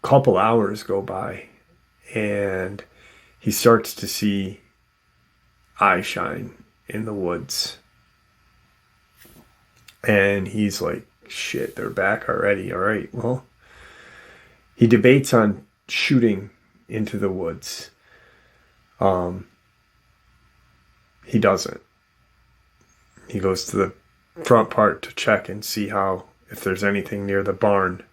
a couple hours go by, and he starts to see eye shine in the woods. And he's like, shit, they're back already. All right, well, he debates on shooting into the woods. He doesn't. He goes to the front part to check and see if there's anything near the barn.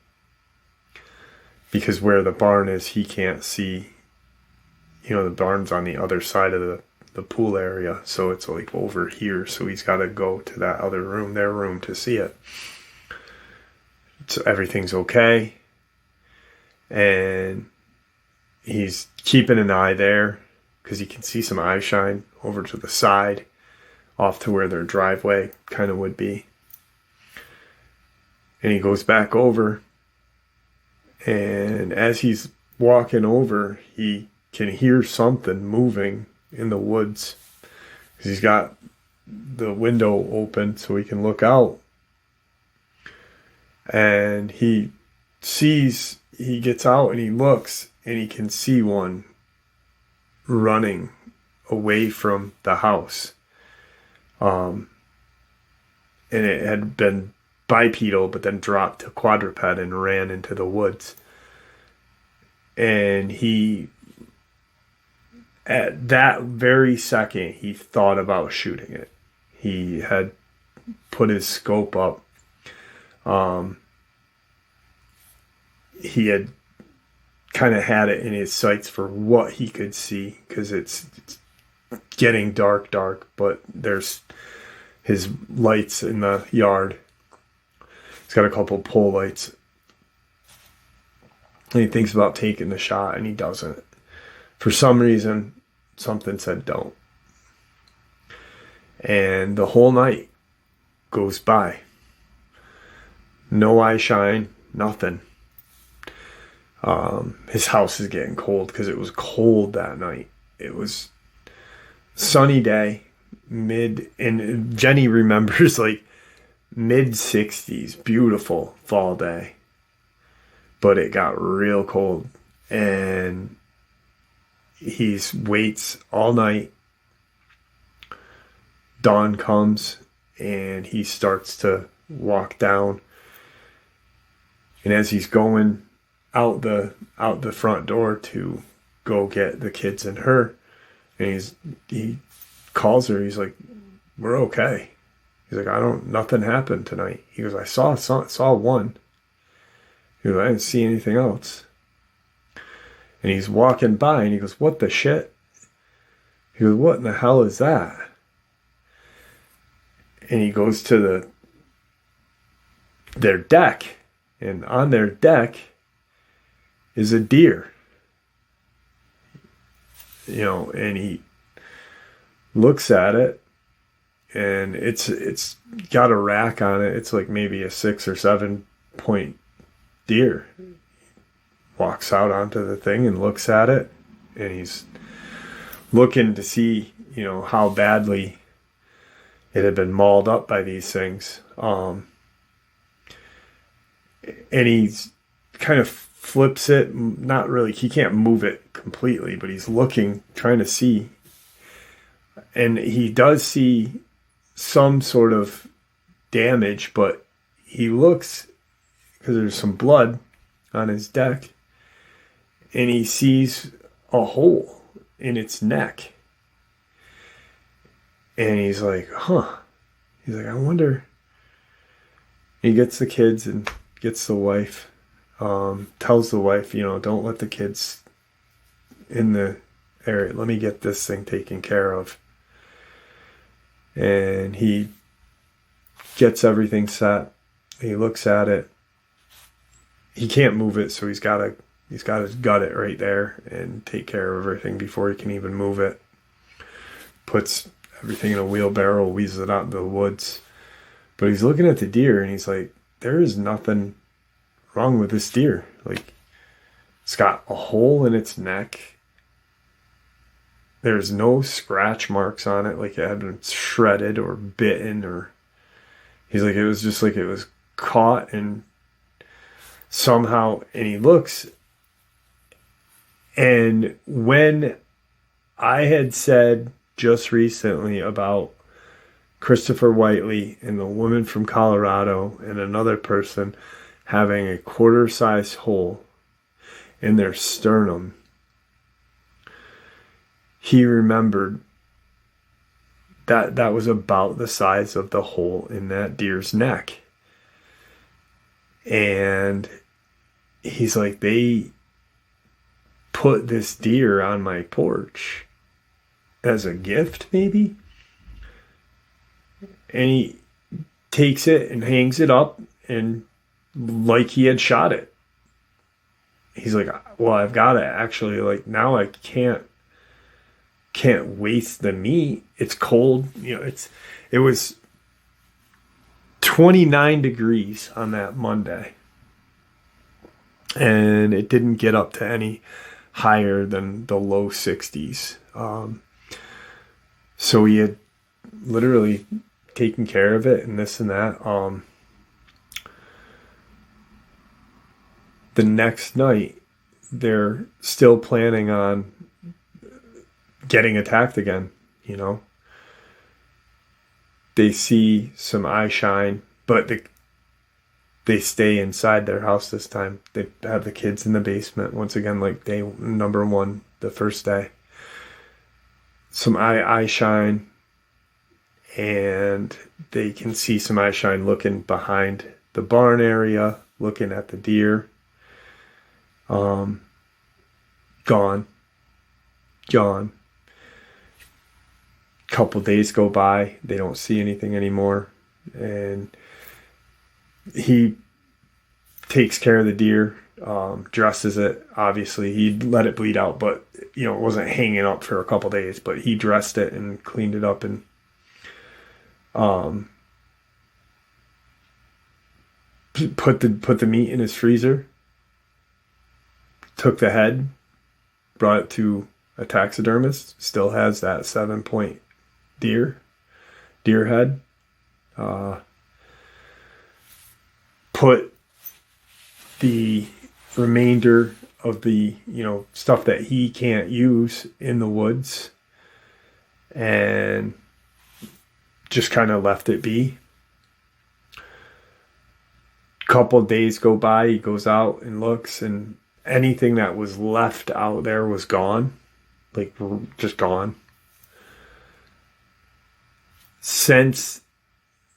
Because where the barn is, he can't see. The barn's on the other side of the pool area, so it's like over here. So he's got to go to that other room, their room, to see it. So everything's okay. And he's keeping an eye there because he can see some eye shine over to the side, off to where their driveway kind of would be. And he goes back over, and as he's walking over, he can hear something moving in the woods, because he's got the window open so he can look out. And he gets out and he looks, and he can see one running away from the house. And it had been bipedal, but then dropped to quadruped and ran into the woods. And at that very second, he thought about shooting it. He had put his scope up, he had kind of had it in his sights for what he could see, because it's getting dark, but there's his lights in the yard. He's got a couple pole lights. And he thinks about taking the shot, and he doesn't. For some reason, something said don't. And the whole night goes by. No eye shine, nothing. His house is getting cold because it was cold that night. It was sunny day, and Jenny remembers like mid 60s, beautiful fall day. But it got real cold, and he waits all night. Dawn comes, and he starts to walk down. And as he's going out the front door to go get the kids and her, and he calls her. He's like, "We're okay." He's like, nothing happened tonight. He goes, I saw one. He goes, I didn't see anything else. And he's walking by, and he goes, "What the shit?" He goes, "What in the hell is that?" And he goes to their deck, and on their deck is a deer. And he looks at it, and it's got a rack on it. It's like maybe a 6 or 7 point deer. Walks out onto the thing and looks at it, and he's looking to see, how badly it had been mauled up by these things. And he's kind of flips it, not really, he can't move it completely, but he's looking, trying to see. And he does see some sort of damage, but he looks, because there's some blood on his deck, and he sees a hole in its neck. And he's like, He's like, I wonder. He gets the kids and gets the wife, tells the wife, don't let the kids in the area. Let me get this thing taken care of. And he gets everything set. He looks at it. He can't move it, so he's got to gut it right there and take care of everything before he can even move it. Puts everything in a wheelbarrow, wheezes it out into the woods. But he's looking at the deer, and he's like, there is nothing wrong with this deer. Like, it's got a hole in its neck. There's no scratch marks on it, like it had been shredded or bitten, or he's like, it was just like it was caught and somehow. And he looks, and when I had said just recently about Christopher Whiteley and the woman from Colorado and another person having a quarter-sized hole in their sternum, he remembered that was about the size of the hole in that deer's neck. And he's like, they put this deer on my porch as a gift, maybe? And he takes it and hangs it up, and like he had shot it. He's like, well, I've got to actually, like, now I can't waste the meat. It's cold. It was 29 degrees on that Monday. And it didn't get up to any higher than the low 60s. So he had literally taken care of it and this and that. The next night, they're still planning on getting attacked again, They see some eye shine, but they stay inside their house this time. They have the kids in the basement once again, like day number 1, the first day. Some eye shine, and they can see some eye shine looking behind the barn area, looking at the deer. Gone. Couple days go by, they don't see anything anymore, and he takes care of the deer, dresses it. Obviously, he let it bleed out, but it wasn't hanging up for a couple days. But he dressed it and cleaned it up, and put the meat in his freezer. Took the head, brought it to a taxidermist. Still has that 7-point deer head. Put the remainder of the stuff that he can't use in the woods, and just kind of left it be. Couple days go by, he goes out and looks, and anything that was left out there was gone, like just gone. Since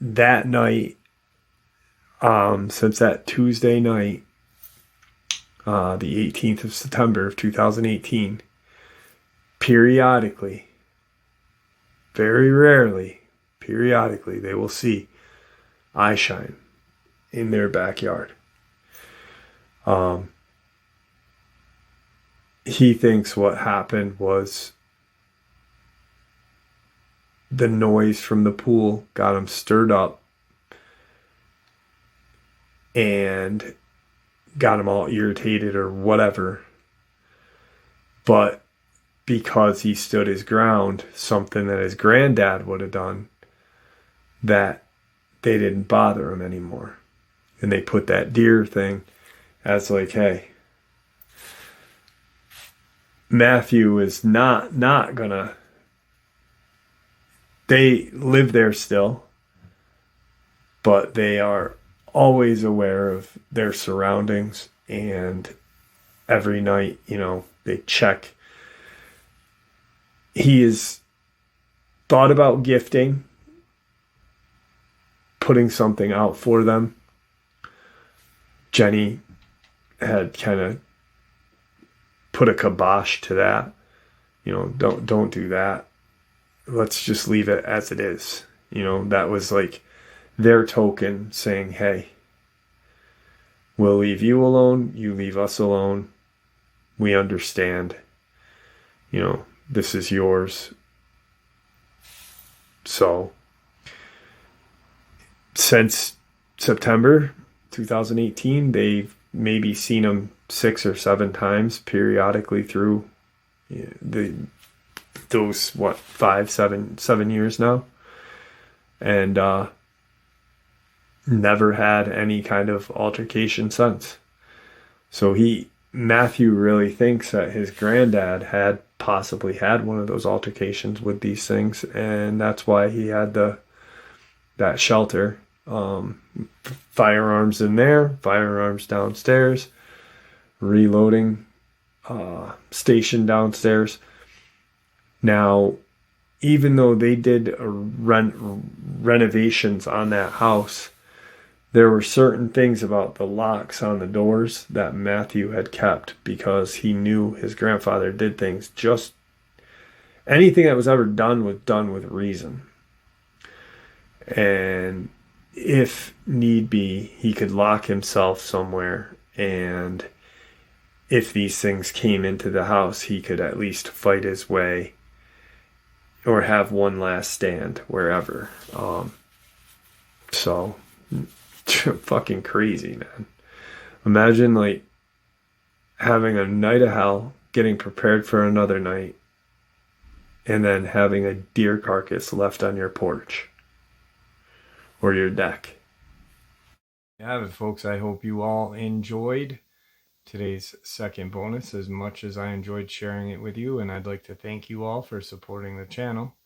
that night, since that Tuesday night, the 18th of September of 2018, periodically, very rarely, periodically, they will see eye shine in their backyard. He thinks what happened was the noise from the pool got him stirred up and got him all irritated or whatever. But because he stood his ground, something that his granddad would have done, that they didn't bother him anymore. And they put that deer thing as like, hey, Matthew is not gonna. They live there still, but they are always aware of their surroundings, and every night, they check. He has thought about gifting, putting something out for them. Jenny had kind of put a kibosh to that. Don't do that. Let's just leave it as it is. That was like their token saying, hey, we'll leave you alone. You leave us alone. We understand. This is yours. So, since September 2018, they've maybe seen him 6 or 7 times periodically through those 7 years now, and never had any kind of altercation since. So Matthew really thinks that his granddad had possibly had one of those altercations with these things, and that's why he had that shelter. Firearms in there, firearms downstairs, reloading station downstairs. Now, even though they did renovations on that house, there were certain things about the locks on the doors that Matthew had kept because he knew his grandfather did things. Just anything that was ever done was done with reason. And if need be, he could lock himself somewhere, and if these things came into the house, he could at least fight his way or have one last stand wherever. So fucking crazy, man. Imagine like having a night of hell, getting prepared for another night, and then having a deer carcass left on your porch or your deck. Yeah, folks, I hope you all enjoyed today's second bonus as much as I enjoyed sharing it with you, and I'd like to thank you all for supporting the channel.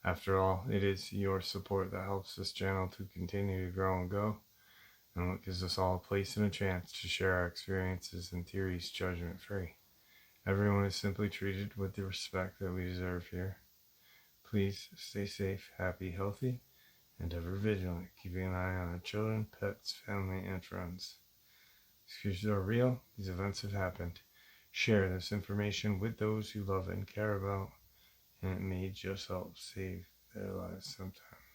After all, it is your support that helps this channel to continue to grow and go, and what gives us all a place and a chance to share our experiences and theories judgment free. Everyone is simply treated with the respect that we deserve here. Please stay safe, happy, healthy, and ever vigilant, keeping an eye on our children, pets, family, and friends. These are real. These events have happened. Share this information with those you love and care about, and it may just help save their lives sometimes.